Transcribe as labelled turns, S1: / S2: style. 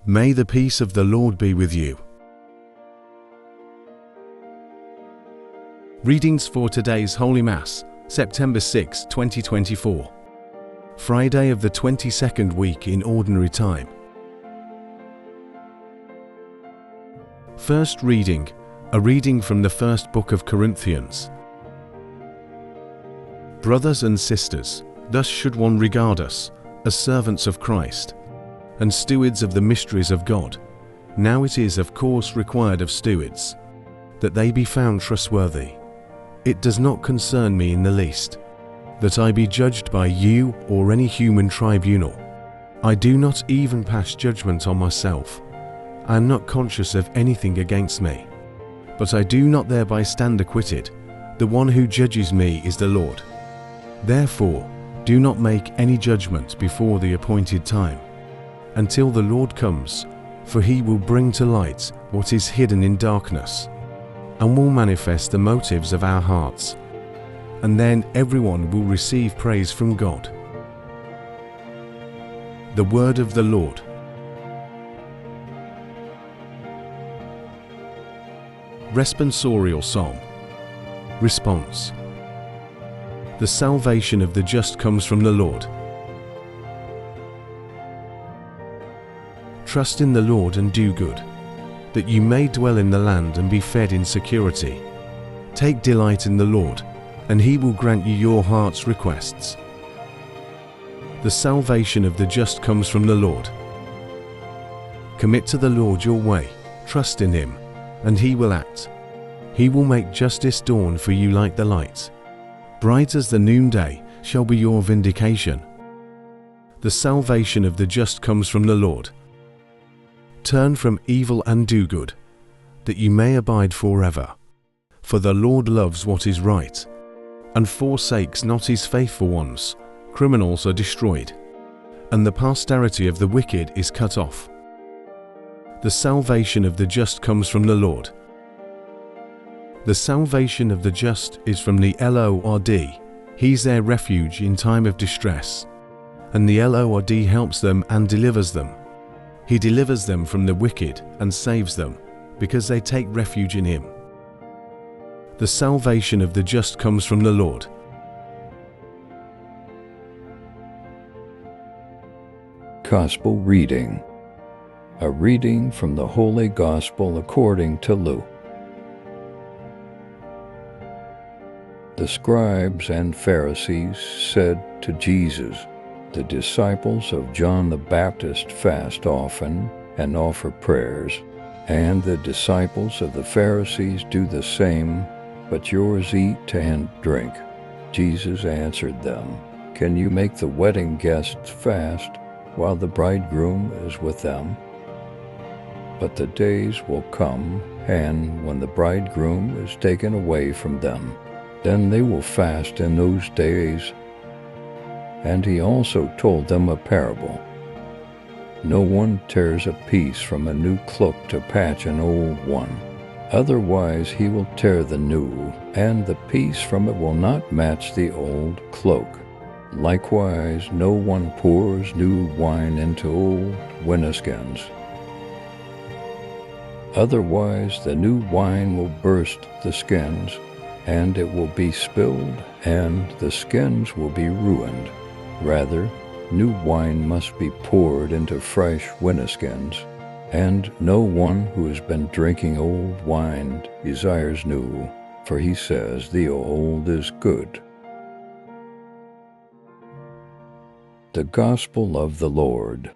S1: May the peace of the Lord be with you. Readings for today's Holy Mass, September 6, 2024. Friday of the 22nd week in Ordinary Time. First reading, a reading from the first book of Corinthians. Brothers and sisters, thus should one regard us, as servants of Christ, and stewards of the mysteries of God. Now it is of course required of stewards, that they be found trustworthy. It does not concern me in the least, that I be judged by you or any human tribunal. I do not even pass judgment on myself. I am not conscious of anything against me, but I do not thereby stand acquitted. The one who judges me is the Lord. Therefore, do not make any judgment before the appointed time, until the Lord comes, for he will bring to light what is hidden in darkness, and will manifest the motives of our hearts. And then everyone will receive praise from God. The word of the Lord. Responsorial Psalm. Response. The salvation of the just comes from the Lord. Trust in the Lord and do good, that you may dwell in the land and be fed in security. Take delight in the Lord, and he will grant you your heart's requests. The salvation of the just comes from the Lord. Commit to the Lord your way, trust in him, and he will act. He will make justice dawn for you like the light. Bright as the noonday shall be your vindication. The salvation of the just comes from the Lord. Turn from evil and do good, that you may abide forever. For the Lord loves what is right, and forsakes not his faithful ones. Criminals are destroyed, and the posterity of the wicked is cut off. The salvation of the just comes from the Lord. The salvation of the just is from the Lord. He's their refuge in time of distress, and the Lord helps them and delivers them. He delivers them from the wicked and saves them, because they take refuge in him. The salvation of the just comes from the Lord.
S2: Gospel reading. A reading from the Holy Gospel according to Luke. The scribes and Pharisees said to Jesus, "The disciples of John the Baptist fast often and offer prayers, and the disciples of the Pharisees do the same, but yours eat and drink." Jesus answered them, "Can you make the wedding guests fast while the bridegroom is with them? But the days will come, and when the bridegroom is taken away from them, then they will fast in those days." And he also told them a parable. No one tears a piece from a new cloak to patch an old one. Otherwise he will tear the new, and the piece from it will not match the old cloak. Likewise, no one pours new wine into old wineskins. Otherwise the new wine will burst the skins, and it will be spilled, and the skins will be ruined. Rather, new wine must be poured into fresh wineskins, and no one who has been drinking old wine desires new, for he says the old is good. The Gospel of the Lord.